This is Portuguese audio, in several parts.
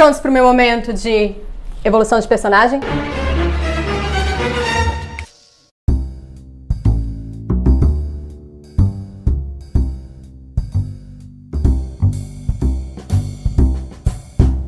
Prontos pro meu momento de evolução de personagem?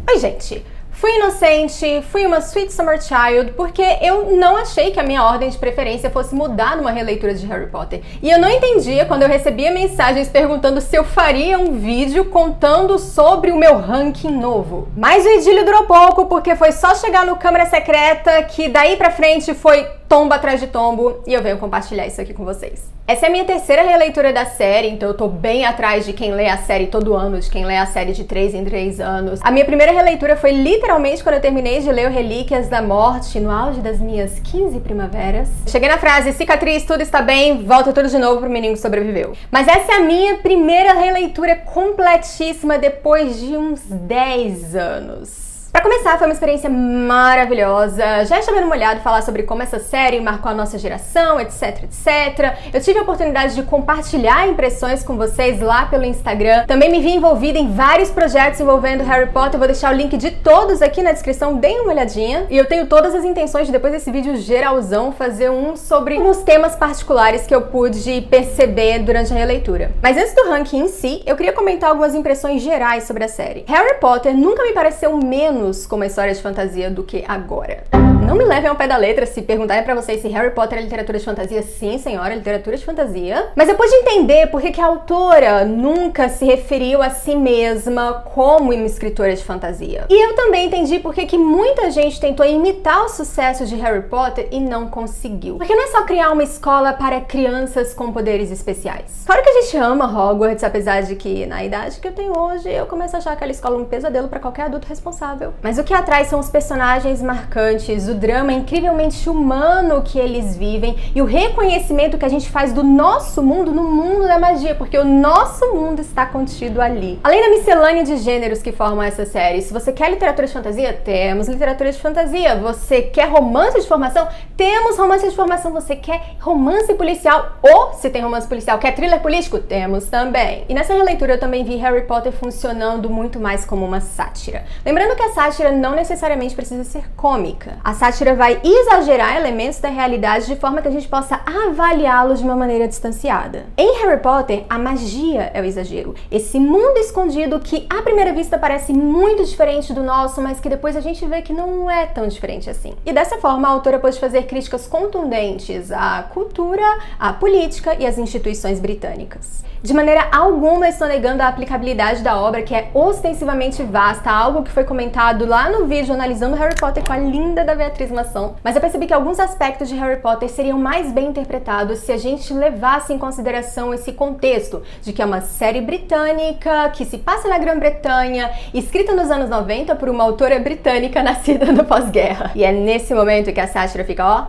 Oi, gente! Fui inocente, fui uma sweet summer child, porque eu não achei que a minha ordem de preferência fosse mudar numa releitura de Harry Potter. E eu não entendia quando eu recebia mensagens perguntando se eu faria um vídeo contando sobre o meu ranking novo. Mas o idílio durou pouco, porque foi só chegar no Câmara Secreta que daí pra frente foi tombo atrás de tombo, e eu venho compartilhar isso aqui com vocês. Essa é a minha terceira releitura da série, então eu tô bem atrás de quem lê a série todo ano, de quem lê a série de 3 em 3 anos. A minha primeira releitura foi literalmente quando eu terminei de ler o Relíquias da Morte, no auge das minhas 15 primaveras. Cheguei na frase, cicatriz, tudo está bem, volta tudo de novo pro menino que sobreviveu. Mas essa é a minha primeira releitura completíssima depois de uns 10 anos. Pra começar, foi uma experiência maravilhosa. Já está dando uma olhada falar sobre como essa série marcou a nossa geração, etc, etc. Eu tive a oportunidade de compartilhar impressões com vocês lá pelo Instagram. Também me vi envolvida em vários projetos envolvendo Harry Potter. Eu vou deixar o link de todos aqui na descrição, deem uma olhadinha. E eu tenho todas as intenções de, depois desse vídeo geralzão, fazer um sobre uns temas particulares que eu pude perceber durante a releitura. Mas antes do ranking em si, eu queria comentar algumas impressões gerais sobre a série. Harry Potter nunca me pareceu menos com uma história de fantasia do que agora. Não me levem ao pé da letra se perguntarem pra vocês se Harry Potter é literatura de fantasia. Sim, senhora, é literatura de fantasia. Mas eu pude entender por que a autora nunca se referiu a si mesma como uma escritora de fantasia. E eu também entendi por que muita gente tentou imitar o sucesso de Harry Potter e não conseguiu. Porque não é só criar uma escola para crianças com poderes especiais. Claro que a gente ama Hogwarts, apesar de que na idade que eu tenho hoje, eu começo a achar aquela escola um pesadelo pra qualquer adulto responsável. Mas o que atrai são os personagens marcantes, o drama incrivelmente humano que eles vivem e o reconhecimento que a gente faz do nosso mundo no mundo da magia, porque o nosso mundo está contido ali. Além da miscelânea de gêneros que formam essa série, se você quer literatura de fantasia, temos literatura de fantasia. Você quer romance de formação? Temos romance de formação. Você quer romance policial? Ou, se tem romance policial, quer thriller político? Temos também. E nessa releitura eu também vi Harry Potter funcionando muito mais como uma sátira. Lembrando que a sátira não necessariamente precisa ser cômica. A sátira vai exagerar elementos da realidade de forma que a gente possa avaliá-los de uma maneira distanciada. Em Harry Potter, a magia é o exagero. Esse mundo escondido que, à primeira vista, parece muito diferente do nosso, mas que depois a gente vê que não é tão diferente assim. E dessa forma, a autora pôde fazer críticas contundentes à cultura, à política e às instituições britânicas. De maneira alguma estou negando a aplicabilidade da obra, que é ostensivamente vasta, algo que foi comentado lá no vídeo analisando Harry Potter com a linda da Beatriz Maçã, mas eu percebi que alguns aspectos de Harry Potter seriam mais bem interpretados se a gente levasse em consideração esse contexto de que é uma série britânica, que se passa na Grã-Bretanha, escrita nos anos 90 por uma autora britânica nascida no pós-guerra. E é nesse momento que a sátira fica, ó,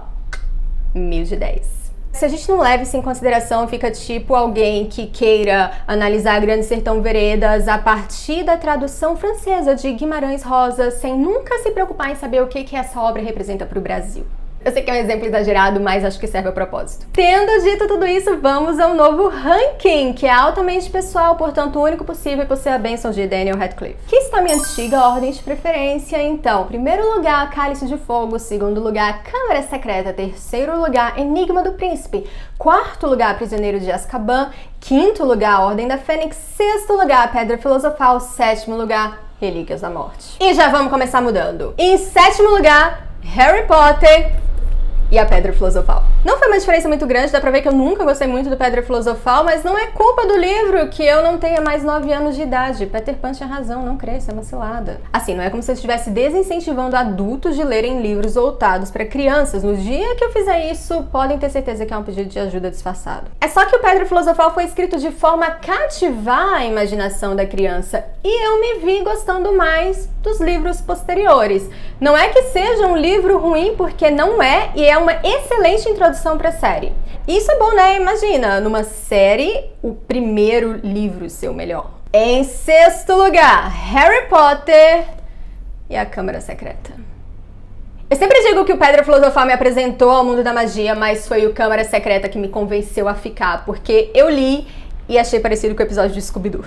1000 de 10. Se a gente não leva isso em consideração, fica tipo alguém que queira analisar Grande Sertão Veredas a partir da tradução francesa de Guimarães Rosa, sem nunca se preocupar em saber o que essa obra representa para o Brasil. Eu sei que é um exemplo exagerado, mas acho que serve ao propósito. Tendo dito tudo isso, vamos ao novo ranking, que é altamente pessoal, portanto o único possível por ser a bênção de Daniel Radcliffe. Que está minha antiga ordem de preferência, então. Primeiro lugar, Cálice de Fogo. Segundo lugar, Câmara Secreta. Terceiro lugar, Enigma do Príncipe. Quarto lugar, Prisioneiro de Azkaban. Quinto lugar, Ordem da Fênix. Sexto lugar, Pedra Filosofal. Sétimo lugar, Relíquias da Morte. E já vamos começar mudando. Em sétimo lugar, Harry Potter e a Pedra Filosofal. Não foi uma diferença muito grande, dá pra ver que eu nunca gostei muito do Pedra Filosofal, mas não é culpa do livro que eu não tenha mais 9 anos de idade. Peter Pan tinha razão, não cresça, é uma cilada. Assim, não é como se eu estivesse desincentivando adultos de lerem livros voltados pra crianças. No dia que eu fizer isso, podem ter certeza que é um pedido de ajuda disfarçado. É só que o Pedra Filosofal foi escrito de forma a cativar a imaginação da criança, e eu me vi gostando mais dos livros posteriores. Não é que seja um livro ruim, porque não é, e é uma excelente introdução para a série. Isso é bom, né? Imagina, numa série, o primeiro livro ser o melhor. Em sexto lugar, Harry Potter e a Câmara Secreta. Eu sempre digo que o Pedra Filosofal me apresentou ao mundo da magia, mas foi o Câmara Secreta que me convenceu a ficar, porque eu li e achei parecido com o episódio de Scooby-Doo.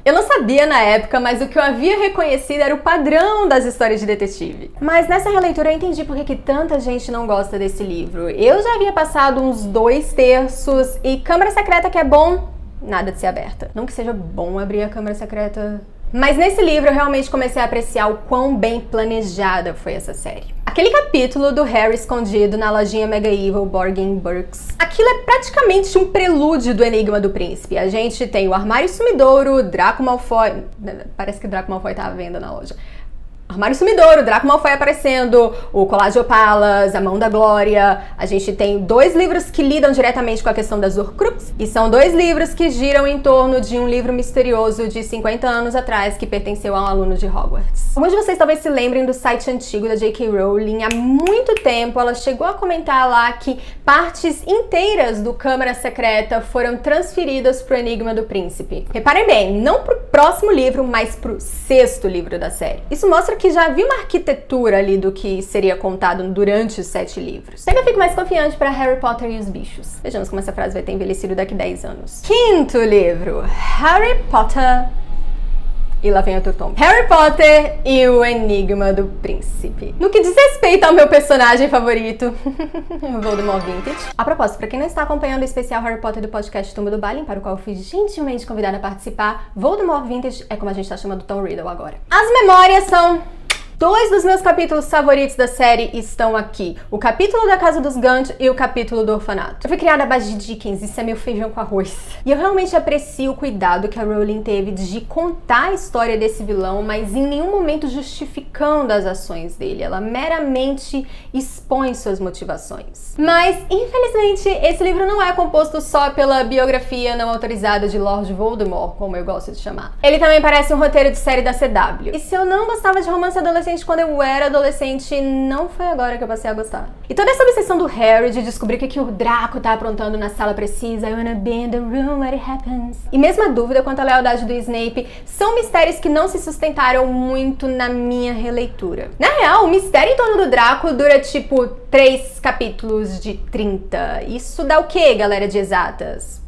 Eu não sabia na época, mas o que eu havia reconhecido era o padrão das histórias de detetive. Mas nessa releitura eu entendi por que tanta gente não gosta desse livro. Eu já havia passado uns 2/3 e Câmara Secreta que é bom, nada de ser aberta. Não que seja bom abrir a Câmara Secreta. Mas nesse livro eu realmente comecei a apreciar o quão bem planejada foi essa série. Aquele capítulo do Harry escondido na lojinha Mega Evil Bargain Burks. Aquilo é praticamente um prelúdio do Enigma do Príncipe. A gente tem o Armário Sumidouro, Draco Malfoy... Parece que o Draco Malfoy tá à venda na loja. Armário Sumidouro, Draco Malfoy aparecendo, o Colar de Opalas, A Mão da Glória. A gente tem 2 livros que lidam diretamente com a questão das Horcrux, e são 2 livros que giram em torno de um livro misterioso de 50 anos atrás que pertenceu a um aluno de Hogwarts. Alguns de vocês talvez se lembrem do site antigo da J.K. Rowling. Há muito tempo ela chegou a comentar lá que partes inteiras do Câmara Secreta foram transferidas pro Enigma do Príncipe. Reparem bem, não pro próximo livro, mas pro 6º livro da série. Isso mostra que já havia uma arquitetura ali do que seria contado durante os 7 livros. Sempre fico mais confiante para Harry Potter e os bichos. Vejamos como essa frase vai ter envelhecido daqui 10 anos. 5º livro, Harry Potter... E lá vem outro tom. Harry Potter e o Enigma do Príncipe. No que diz respeito ao meu personagem favorito, Voldemort Vintage. A propósito, pra quem não está acompanhando o especial Harry Potter do podcast Tumba do Balin, para o qual eu fui gentilmente convidada a participar, Voldemort Vintage é como a gente tá chamando Tom Riddle agora. As memórias são... 2 dos meus capítulos favoritos da série estão aqui. O capítulo da Casa dos Gant e o capítulo do orfanato. Eu fui criada à base de Dickens, isso é meu feijão com arroz. E eu realmente aprecio o cuidado que a Rowling teve de contar a história desse vilão, mas em nenhum momento justificando as ações dele. Ela meramente expõe suas motivações. Mas, infelizmente, esse livro não é composto só pela biografia não autorizada de Lord Voldemort, como eu gosto de chamar. Ele também parece um roteiro de série da CW. E se eu não gostava de romance adolescente quando eu era adolescente, não foi agora que eu passei a gostar. E toda essa obsessão do Harry de descobrir o que o Draco tá aprontando na sala precisa, I wanna be in the room where it happens. E mesmo a dúvida quanto à lealdade do Snape são mistérios que não se sustentaram muito na minha releitura. Na real, o mistério em torno do Draco dura tipo 3 capítulos de 30. Isso dá o quê, galera de exatas?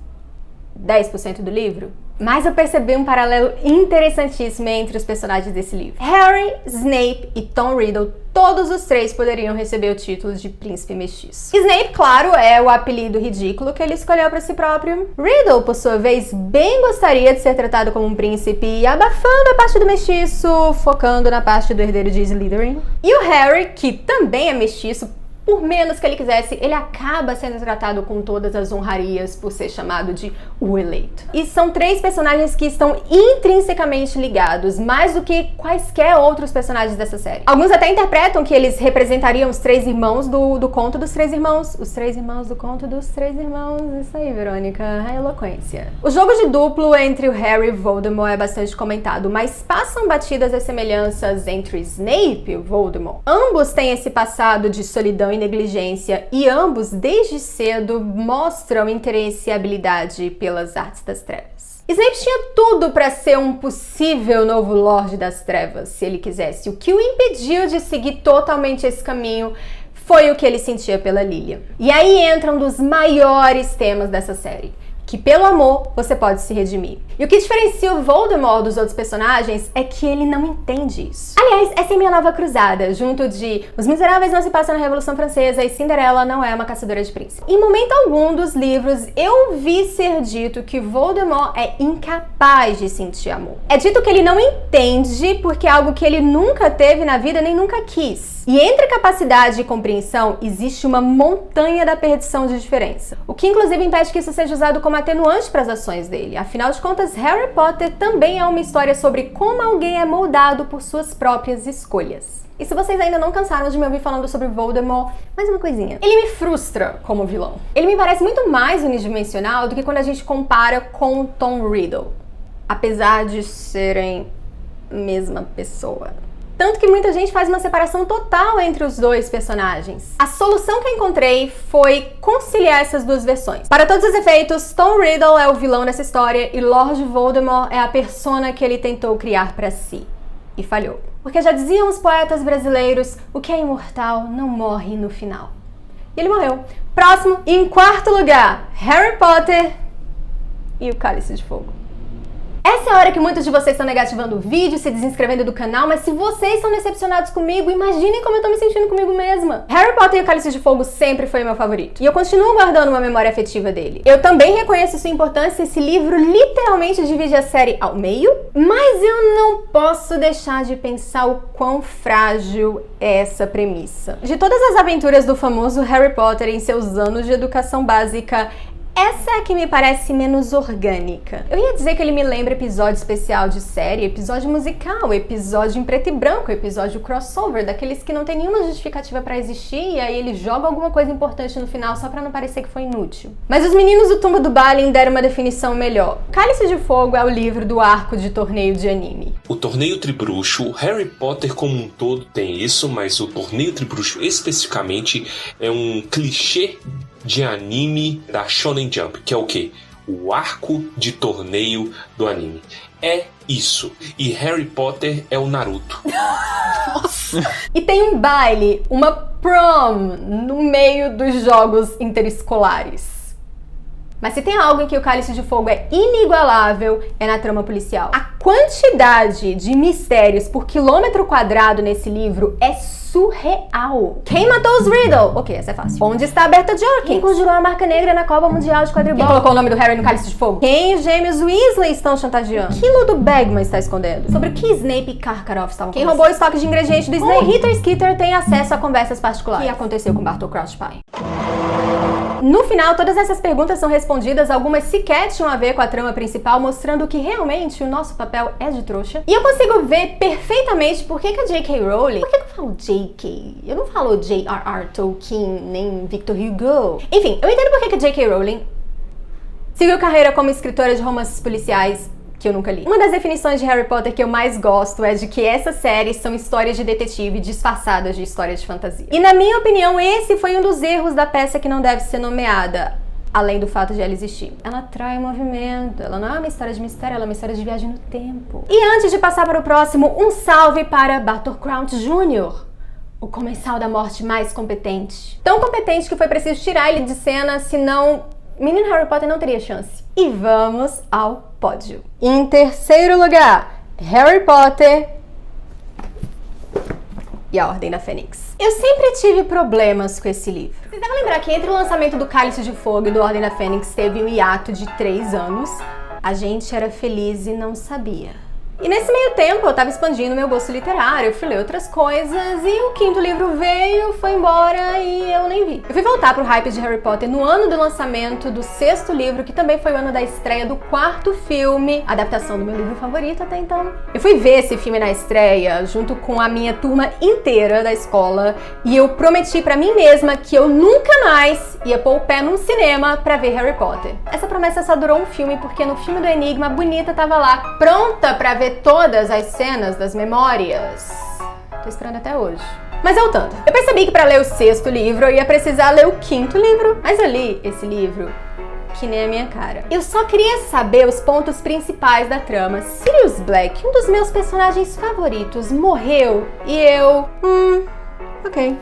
10% do livro? Mas eu percebi um paralelo interessantíssimo entre os personagens desse livro. Harry, Snape e Tom Riddle, todos os 3 poderiam receber o título de príncipe mestiço. Snape, claro, é o apelido ridículo que ele escolheu para si próprio. Riddle, por sua vez, bem gostaria de ser tratado como um príncipe, abafando a parte do mestiço, focando na parte do herdeiro de Slytherin. E o Harry, que também é mestiço, por menos que ele quisesse, ele acaba sendo tratado com todas as honrarias por ser chamado de o eleito. E são 3 personagens que estão intrinsecamente ligados, mais do que quaisquer outros personagens dessa série. Alguns até interpretam que eles representariam os 3 irmãos do conto dos 3 irmãos. Os 3 irmãos do conto dos 3 irmãos. Isso aí, Verônica, a eloquência. O jogo de duplo entre o Harry e Voldemort é bastante comentado, mas passam batidas as semelhanças entre Snape e o Voldemort. Ambos têm esse passado de solidão e negligência, e ambos, desde cedo, mostram interesse e habilidade pelas artes das trevas. Snape tinha tudo para ser um possível novo Lorde das Trevas, se ele quisesse. O que o impediu de seguir totalmente esse caminho foi o que ele sentia pela Lilian. E aí entra um dos maiores temas dessa série, que pelo amor você pode se redimir. E o que diferencia o Voldemort dos outros personagens é que ele não entende isso. Aliás, essa é minha nova cruzada, junto de Os Miseráveis não se passam na Revolução Francesa e Cinderela não é uma caçadora de príncipes. Em momento algum dos livros, eu vi ser dito que Voldemort é incapaz de sentir amor. É dito que ele não entende porque é algo que ele nunca teve na vida nem nunca quis. E entre capacidade e compreensão, existe uma montanha da perdição de diferença. O que inclusive impede que isso seja usado como atenuante para as ações dele. Afinal de contas, Harry Potter também é uma história sobre como alguém é moldado por suas próprias escolhas. E se vocês ainda não cansaram de me ouvir falando sobre Voldemort, mais uma coisinha. Ele me frustra como vilão. Ele me parece muito mais unidimensional do que quando a gente compara com Tom Riddle. Apesar de serem a mesma pessoa. Tanto que muita gente faz uma separação total entre os 2 personagens. A solução que eu encontrei foi conciliar essas 2 versões. Para todos os efeitos, Tom Riddle é o vilão dessa história e Lord Voldemort é a persona que ele tentou criar para si. E falhou. Porque já diziam os poetas brasileiros, o que é imortal não morre no final. E ele morreu. Próximo, em 4º lugar, Harry Potter e o Cálice de Fogo. Essa Essa é a hora que muitos de vocês estão negativando o vídeo, se desinscrevendo do canal, mas se vocês estão decepcionados comigo, imaginem como eu tô me sentindo comigo mesma. Harry Potter e o Cálice de Fogo sempre foi meu favorito. E eu continuo guardando uma memória afetiva dele. Eu também reconheço sua importância, esse livro literalmente divide a série ao meio, mas eu não posso deixar de pensar o quão frágil é essa premissa. De todas as aventuras do famoso Harry Potter em seus anos de educação básica, essa é a que me parece menos orgânica. Eu ia dizer que ele me lembra episódio especial de série, episódio musical, episódio em preto e branco, episódio crossover, daqueles que não tem nenhuma justificativa pra existir e aí ele joga alguma coisa importante no final só pra não parecer que foi inútil. Mas os meninos do Tumba do Balin deram uma definição melhor. Cálice de Fogo é o livro do arco de torneio de anime. O torneio tribruxo, o Harry Potter como um todo tem isso, mas o torneio tribruxo especificamente é um clichê de anime da Shonen Jump, que é o quê? O arco de torneio do anime. É isso. E Harry Potter é o Naruto. Nossa! E tem um baile, uma prom, no meio dos jogos interescolares. Mas se tem algo em que o Cálice de Fogo é inigualável, é na trama policial. A quantidade de mistérios por quilômetro quadrado nesse livro é surreal. Quem matou os Riddle? Ok, essa é fácil. Onde está a Berta Jorkins? Quem conjurou a marca negra na Copa Mundial de Quadribol? Quem colocou o nome do Harry no Cálice de Fogo? Quem os gêmeos Weasley estão chantageando? Que Ludo Bagman está escondendo? Sobre o que Snape e Karkaroff estavam conversando? Quem roubou o estoque de ingredientes do Snape? Como Rita Skeeter tem acesso a conversas particulares? O que aconteceu com Bartol Crouch Pie? No final, todas essas perguntas são respondidas, algumas sequer tinham a ver com a trama principal, mostrando que realmente o nosso papel é de trouxa. E eu consigo ver perfeitamente por que a J.K. Rowling... Por que eu falo J.K.? Eu não falo J.R.R. Tolkien, nem Victor Hugo. Enfim, eu entendo por que a J.K. Rowling seguiu carreira como escritora de romances policiais que eu nunca li. Uma das definições de Harry Potter que eu mais gosto é de que essas séries são histórias de detetive disfarçadas de histórias de fantasia. E na minha opinião, esse foi um dos erros da peça que não deve ser nomeada, além do fato de ela existir. Ela atrai movimento, ela não é uma história de mistério, ela é uma história de viagem no tempo. E antes de passar para o próximo, um salve para Bartol Crouch Jr., o comensal da morte mais competente. Tão competente que foi preciso tirar ele de cena, senão menino Harry Potter não teria chance. E vamos ao pódio. Em terceiro lugar, Harry Potter e a Ordem da Fênix. Eu sempre tive problemas com esse livro. Vocês devem lembrar que entre o lançamento do Cálice de Fogo e do Ordem da Fênix teve um hiato de 3 anos. A gente era feliz e não sabia. E nesse meio tempo eu tava expandindo meu gosto literário, eu fui ler outras coisas e o 5º livro veio, foi embora e eu nem vi. Eu fui voltar pro hype de Harry Potter no ano do lançamento do 6º livro, que também foi o ano da estreia do 4º filme, adaptação do meu livro favorito até então. Eu fui ver esse filme na estreia junto com a minha turma inteira da escola e eu prometi pra mim mesma que eu nunca mais ia pôr o pé num cinema pra ver Harry Potter. Essa promessa só durou um filme, porque no filme do Enigma a Bonita tava lá, pronta pra ver todas as cenas das memórias. Tô esperando até hoje. Mas voltando, eu percebi que pra ler o 6º livro eu ia precisar ler o 5º livro, mas eu li esse livro que nem a minha cara. Eu só queria saber os pontos principais da trama. Sirius Black, um dos meus personagens favoritos, morreu e eu... ok.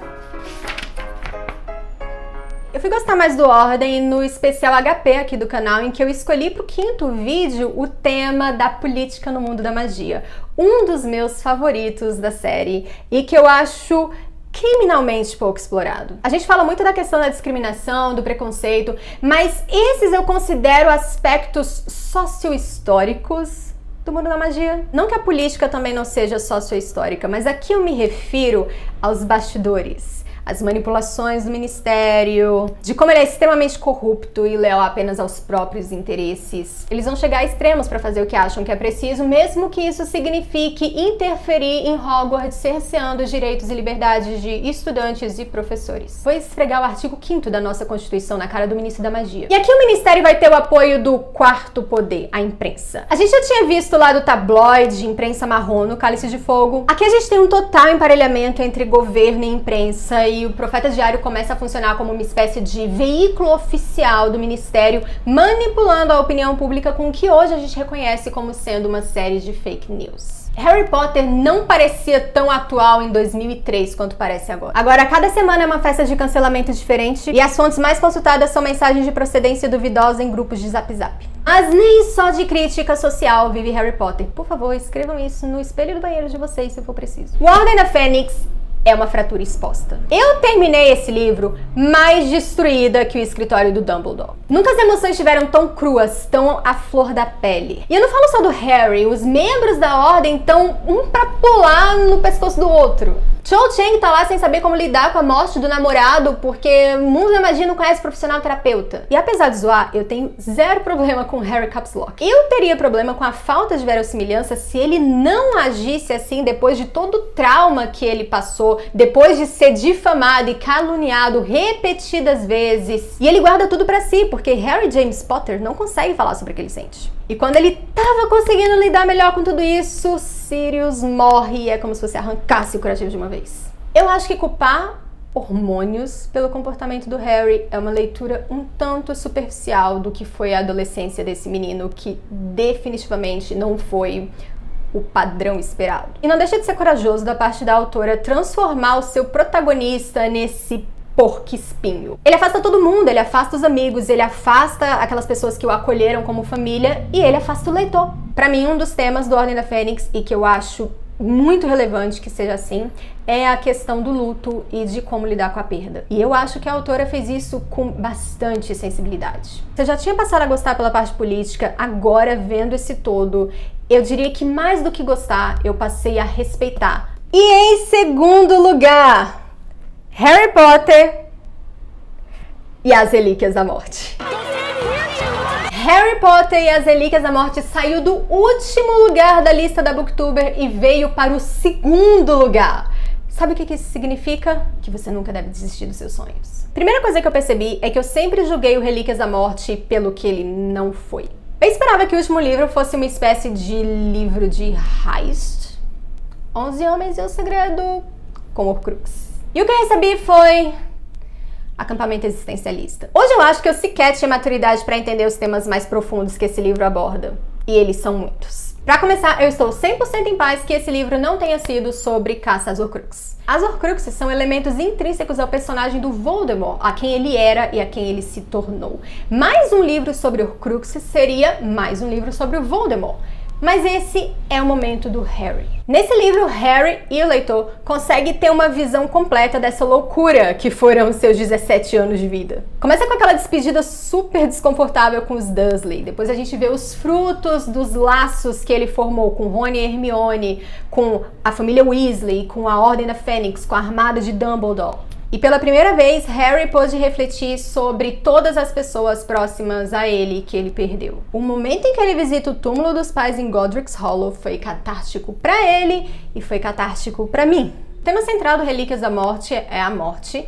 Eu fui gostar mais do Ordem no especial HP aqui do canal, em que eu escolhi pro 5º vídeo o tema da política no mundo da magia. Um dos meus favoritos da série e que eu acho criminalmente pouco explorado. A gente fala muito da questão da discriminação, do preconceito, mas esses eu considero aspectos socio-históricos do mundo da magia. Não que a política também não seja socio-histórica, mas aqui eu me refiro aos bastidores. As manipulações do ministério, de como ele é extremamente corrupto e leal apenas aos próprios interesses. Eles vão chegar a extremos para fazer o que acham que é preciso, mesmo que isso signifique interferir em Hogwarts, cerceando os direitos e liberdades de estudantes e professores. Vou esfregar o artigo 5º da nossa Constituição na cara do ministro da magia. E aqui o ministério vai ter o apoio do 4º poder, a imprensa. A gente já tinha visto lá do tabloide, imprensa marrom no Cálice de Fogo. Aqui a gente tem um total emparelhamento entre governo e imprensa e o Profeta Diário começa a funcionar como uma espécie de veículo oficial do Ministério, manipulando a opinião pública com o que hoje a gente reconhece como sendo uma série de fake news. Harry Potter não parecia tão atual em 2003 quanto parece agora. Agora, cada semana é uma festa de cancelamento diferente e as fontes mais consultadas são mensagens de procedência duvidosa em grupos de Zap Zap. Mas nem só de crítica social vive Harry Potter. Por favor, escrevam isso no espelho do banheiro de vocês se for preciso. O Ordem da Fênix é uma fratura exposta. Eu terminei esse livro mais destruída que o escritório do Dumbledore. Nunca as emoções estiveram tão cruas, tão à flor da pele. E eu não falo só do Harry, os membros da Ordem estão um pra pular no pescoço do outro. Cho Chang tá lá sem saber como lidar com a morte do namorado porque o mundo da magia não conhece profissional terapeuta. E apesar de zoar, eu tenho zero problema com Harry Caps Lock. Eu teria problema com a falta de verossimilhança se ele não agisse assim depois de todo o trauma que ele passou, depois de ser difamado e caluniado repetidas vezes. E ele guarda tudo pra si, porque Harry James Potter não consegue falar sobre o que ele sente. E quando ele tava conseguindo lidar melhor com tudo isso, Sirius morre e é como se você arrancasse o curativo de uma vez. Eu acho que culpar hormônios pelo comportamento do Harry é uma leitura um tanto superficial do que foi a adolescência desse menino, que definitivamente não foi o padrão esperado. E não deixa de ser corajoso da parte da autora transformar o seu protagonista nesse porco-espinho. Ele afasta todo mundo, ele afasta os amigos, ele afasta aquelas pessoas que o acolheram como família e ele afasta o leitor. Pra mim, um dos temas do Ordem da Fênix, e que eu acho muito relevante que seja assim, é a questão do luto e de como lidar com a perda. E eu acho que a autora fez isso com bastante sensibilidade. Você já tinha passado a gostar pela parte política, agora vendo esse todo, eu diria que mais do que gostar, eu passei a respeitar. E em segundo lugar, Harry Potter e as Relíquias da Morte. Harry Potter e as Relíquias da Morte saiu do último lugar da lista da Booktuber e veio para o segundo lugar. Sabe o que isso significa? Que você nunca deve desistir dos seus sonhos. Primeira coisa que eu percebi é que eu sempre julguei o Relíquias da Morte pelo que ele não foi. Eu esperava que o último livro fosse uma espécie de livro de heist. 11 Homens e o Segredo com Horcrux. E o que eu recebi foi acampamento existencialista. Hoje eu acho que eu sequer tinha maturidade para entender os temas mais profundos que esse livro aborda. E eles são muitos. Para começar, eu estou 100% em paz que esse livro não tenha sido sobre caça às Horcruxes. As Horcruxes são elementos intrínsecos ao personagem do Voldemort, a quem ele era e a quem ele se tornou. Mais um livro sobre Horcruxes seria mais um livro sobre o Voldemort. Mas esse é o momento do Harry. Nesse livro, Harry e o leitor conseguem ter uma visão completa dessa loucura que foram os seus 17 anos de vida. Começa com aquela despedida super desconfortável com os Dursley. Depois a gente vê os frutos dos laços que ele formou com Rony e Hermione, com a família Weasley, com a Ordem da Fênix, com a Armada de Dumbledore. E pela primeira vez, Harry pôde refletir sobre todas as pessoas próximas a ele que ele perdeu. O momento em que ele visita o túmulo dos pais em Godric's Hollow foi catártico pra ele e foi catártico pra mim. O tema central do Relíquias da Morte é a morte.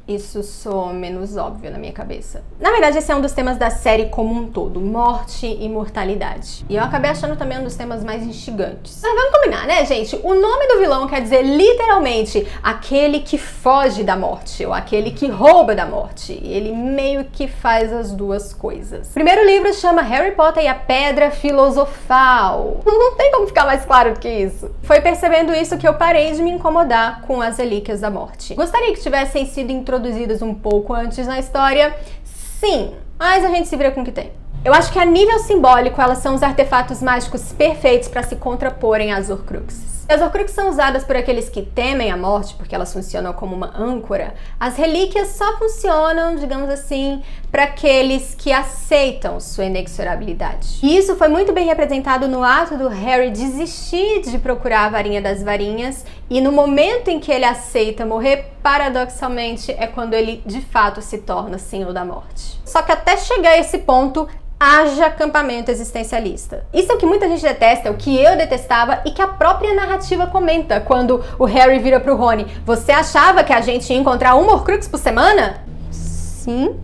Isso soa menos óbvio na minha cabeça. Na verdade, esse é um dos temas da série como um todo, morte e mortalidade. E eu acabei achando também um dos temas mais instigantes. Mas vamos combinar, né, gente? O nome do vilão quer dizer literalmente aquele que foge da morte, ou aquele que rouba da morte. E ele meio que faz as duas coisas. O primeiro livro chama Harry Potter e a Pedra Filosofal. Não tem como ficar mais claro do que isso. Foi percebendo isso que eu parei de me incomodar com as Relíquias da Morte. Gostaria que tivessem sido introduzidas um pouco antes na história, sim, mas a gente se vira com o que tem. Eu acho que a nível simbólico elas são os artefatos mágicos perfeitos para se contraporem às Horcruxes. As Horcruxes são usadas por aqueles que temem a morte, porque elas funcionam como uma âncora. As relíquias só funcionam, digamos assim, para aqueles que aceitam sua inexorabilidade. E isso foi muito bem representado no ato do Harry desistir de procurar a varinha das varinhas, e no momento em que ele aceita morrer, paradoxalmente, é quando ele de fato se torna Senhor da Morte. Só que até chegar a esse ponto, haja acampamento existencialista. Isso é o que muita gente detesta, é o que eu detestava e que a própria narrativa comenta quando o Harry vira pro Rony. Você achava que a gente ia encontrar uma Horcrux por semana? Sim.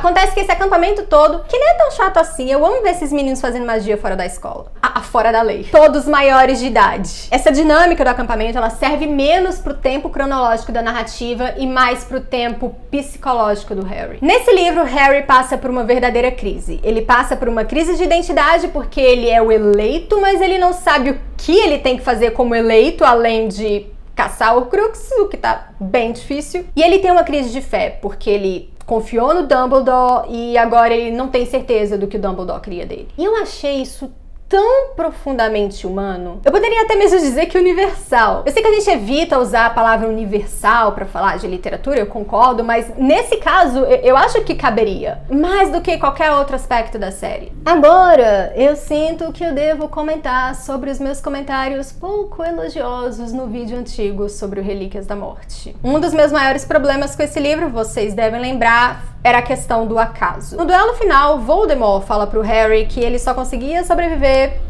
Acontece que esse acampamento todo, que nem é tão chato assim, eu amo ver esses meninos fazendo magia fora da escola. Fora da lei. Todos maiores de idade. Essa dinâmica do acampamento, ela serve menos pro tempo cronológico da narrativa e mais pro tempo psicológico do Harry. Nesse livro, Harry passa por uma verdadeira crise. Ele passa por uma crise de identidade porque ele é o eleito, mas ele não sabe o que ele tem que fazer como eleito, além de caçar Horcrux, o que tá bem difícil. E ele tem uma crise de fé, porque ele confiou no Dumbledore e agora ele não tem certeza do que o Dumbledore queria dele. E eu achei isso tão profundamente humano. Eu poderia até mesmo dizer que universal. Eu sei que a gente evita usar a palavra universal pra falar de literatura, eu concordo, mas nesse caso eu acho que caberia. Mais do que qualquer outro aspecto da série. Agora, eu sinto que eu devo comentar sobre os meus comentários pouco elogiosos no vídeo antigo sobre o Relíquias da Morte. Um dos meus maiores problemas com esse livro, vocês devem lembrar, era a questão do acaso. No duelo final, Voldemort fala pro Harry que ele só conseguia sobreviver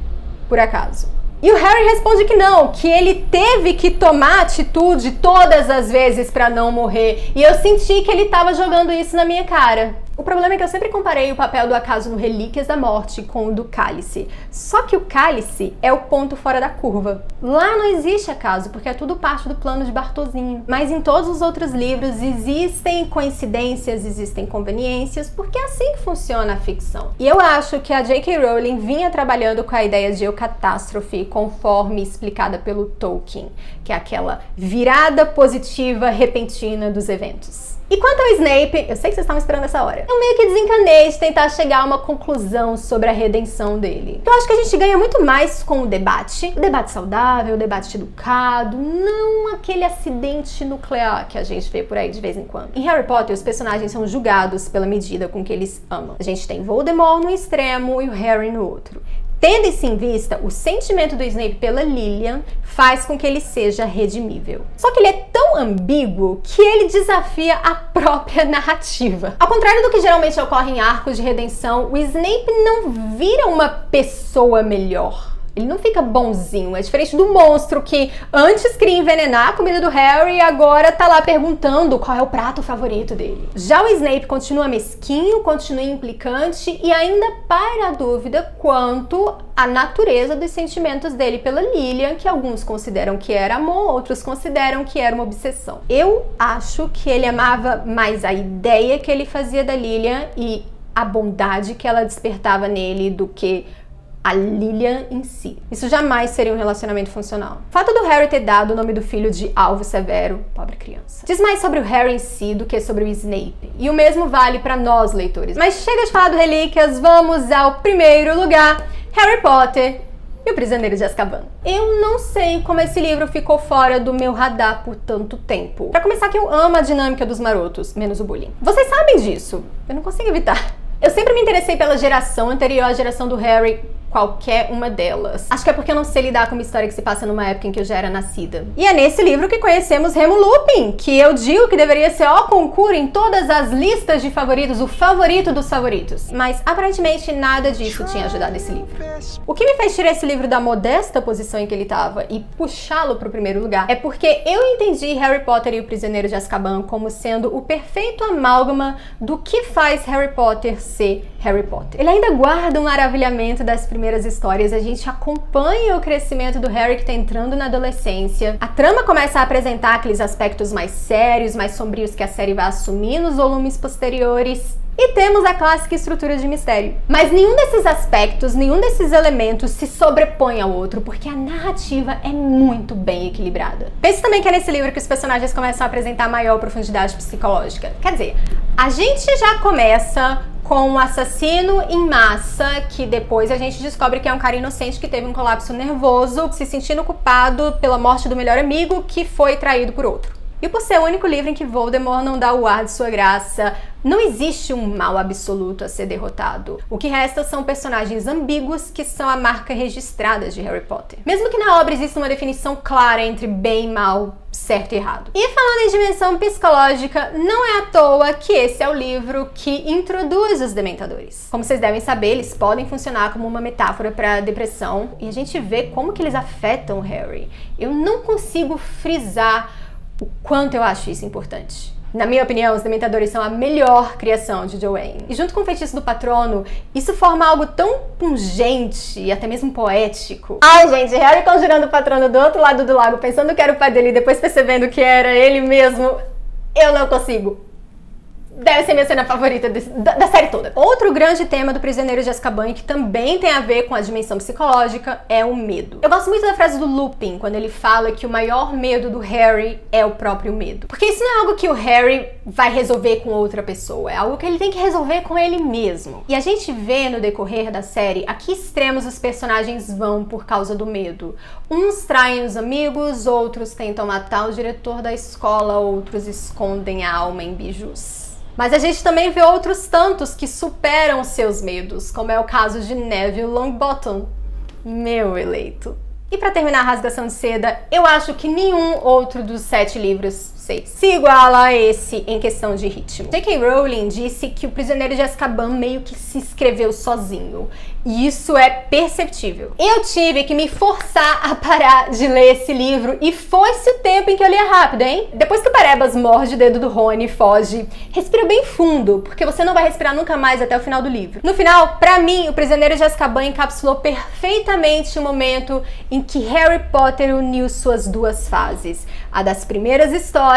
por acaso. E o Harry responde que não, que ele teve que tomar atitude todas as vezes pra não morrer. E eu senti que ele tava jogando isso na minha cara. O problema é que eu sempre comparei o papel do acaso no Relíquias da Morte com o do Cálice. Só que o Cálice é o ponto fora da curva. Lá não existe acaso, porque é tudo parte do plano de Bartolzinho. Mas em todos os outros livros existem coincidências, existem conveniências, porque é assim que funciona a ficção. E eu acho que a J.K. Rowling vinha trabalhando com a ideia de eucatástrofe conforme explicada pelo Tolkien, que é aquela virada positiva repentina dos eventos. E quanto ao Snape, eu sei que vocês estavam esperando essa hora, eu meio que desencanei de tentar chegar a uma conclusão sobre a redenção dele. Eu acho que a gente ganha muito mais com o debate saudável, o debate educado, não aquele acidente nuclear que a gente vê por aí de vez em quando. Em Harry Potter, os personagens são julgados pela medida com que eles amam. A gente tem Voldemort no extremo e o Harry no outro. Tendo isso em vista, o sentimento do Snape pela Lilian faz com que ele seja redimível. Só que ele é tão ambíguo que ele desafia a própria narrativa. Ao contrário do que geralmente ocorre em arcos de redenção, o Snape não vira uma pessoa melhor. Ele não fica bonzinho, é diferente do monstro que antes queria envenenar a comida do Harry e agora tá lá perguntando qual é o prato favorito dele. Já o Snape continua mesquinho, continua implicante e ainda paira a dúvida quanto à natureza dos sentimentos dele pela Lilian, que alguns consideram que era amor, outros consideram que era uma obsessão. Eu acho que ele amava mais a ideia que ele fazia da Lilian e a bondade que ela despertava nele do que a Lilian em si. Isso jamais seria um relacionamento funcional. O fato do Harry ter dado o nome do filho de Alvo Severo, pobre criança, diz mais sobre o Harry em si do que sobre o Snape. E o mesmo vale para nós, leitores. Mas chega de falar do Relíquias, vamos ao primeiro lugar, Harry Potter e o Prisioneiro de Azkaban. Eu não sei como esse livro ficou fora do meu radar por tanto tempo. Pra começar que eu amo a dinâmica dos marotos, menos o bullying. Vocês sabem disso, eu não consigo evitar. Eu sempre me interessei pela geração anterior à geração do Harry, qualquer uma delas. Acho que é porque eu não sei lidar com uma história que se passa numa época em que eu já era nascida. E é nesse livro que conhecemos Remo Lupin, que eu digo que deveria ser o concurso em todas as listas de favoritos, o favorito dos favoritos. Mas aparentemente nada disso tinha ajudado esse livro. O que me fez tirar esse livro da modesta posição em que ele estava e puxá-lo para o primeiro lugar é porque eu entendi Harry Potter e o Prisioneiro de Azkaban como sendo o perfeito amálgama do que faz Harry Potter ser Harry Potter. Ele ainda guarda um maravilhamento das primeiras histórias, a gente acompanha o crescimento do Harry que tá entrando na adolescência. A trama começa a apresentar aqueles aspectos mais sérios, mais sombrios que a série vai assumir nos volumes posteriores. E temos a clássica estrutura de mistério. Mas nenhum desses aspectos, nenhum desses elementos se sobrepõe ao outro, porque a narrativa é muito bem equilibrada. Pense também que é nesse livro que os personagens começam a apresentar maior profundidade psicológica. Quer dizer, a gente já começa com um assassino em massa, que depois a gente descobre que é um cara inocente que teve um colapso nervoso, se sentindo culpado pela morte do melhor amigo que foi traído por outro. E por ser o único livro em que Voldemort não dá o ar de sua graça, não existe um mal absoluto a ser derrotado. O que resta são personagens ambíguos que são a marca registrada de Harry Potter. Mesmo que na obra exista uma definição clara entre bem e mal, certo e errado. E falando em dimensão psicológica, não é à toa que esse é o livro que introduz os dementadores. Como vocês devem saber, eles podem funcionar como uma metáfora para a depressão e a gente vê como que eles afetam o Harry. Eu não consigo frisar o quanto eu acho isso importante. Na minha opinião, os Dementadores são a melhor criação de Joanne. E junto com o Feitiço do Patrono, isso forma algo tão pungente e até mesmo poético. Ai, gente, Harry conjurando o Patrono do outro lado do lago, pensando que era o pai dele e depois percebendo que era ele mesmo, eu não consigo. Deve ser minha cena favorita da série toda. Outro grande tema do Prisioneiro de Azkaban, que também tem a ver com a dimensão psicológica, é o medo. Eu gosto muito da frase do Lupin, quando ele fala que o maior medo do Harry é o próprio medo. Porque isso não é algo que o Harry vai resolver com outra pessoa, é algo que ele tem que resolver com ele mesmo. E a gente vê no decorrer da série a que extremos os personagens vão por causa do medo. Uns traem os amigos, outros tentam matar o diretor da escola, outros escondem a alma em bijus. Mas a gente também vê outros tantos que superam seus medos, como é o caso de Neville Longbottom, meu eleito. E pra terminar a rasgação de seda, eu acho que nenhum outro dos 7 livros se iguala a esse em questão de ritmo. J.K. Rowling disse que o Prisioneiro de Azkaban meio que se escreveu sozinho. E isso é perceptível. Eu tive que me forçar a parar de ler esse livro e foi-se o tempo em que eu lia rápido, hein? Depois que o Parebas morde o dedo do Rony e foge, respira bem fundo, porque você não vai respirar nunca mais até o final do livro. No final, pra mim, o Prisioneiro de Azkaban encapsulou perfeitamente o momento em que Harry Potter uniu suas duas fases, a das primeiras histórias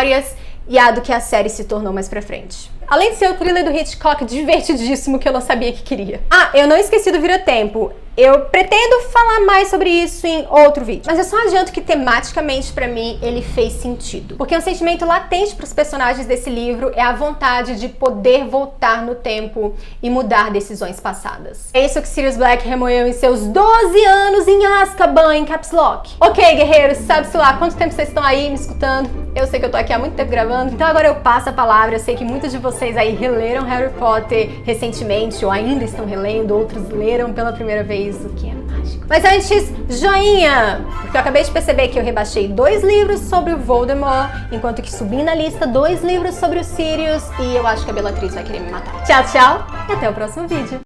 e a do que a série se tornou mais pra frente. Além de ser o thriller do Hitchcock divertidíssimo que eu não sabia que queria. Ah, eu não esqueci do Vira-Tempo. Eu pretendo falar mais sobre isso em outro vídeo. Mas eu só adianto que tematicamente pra mim ele fez sentido. Porque um sentimento latente pros personagens desse livro é a vontade de poder voltar no tempo e mudar decisões passadas. É isso que Sirius Black remoeu em seus 12 anos em Azkaban, em Caps Lock. Ok, guerreiros, sabe-se lá quanto tempo vocês estão aí me escutando? Eu sei que eu tô aqui há muito tempo gravando, então agora eu passo a palavra. Eu sei que muitos de vocês aí releram Harry Potter recentemente, ou ainda estão relendo, outros leram pela primeira vez, o que é mágico. Mas antes, joinha! Porque eu acabei de perceber que eu rebaixei 2 livros sobre o Voldemort, enquanto que subi na lista 2 livros sobre o Sirius, e eu acho que a Bellatrix vai querer me matar. Tchau, tchau, e até o próximo vídeo.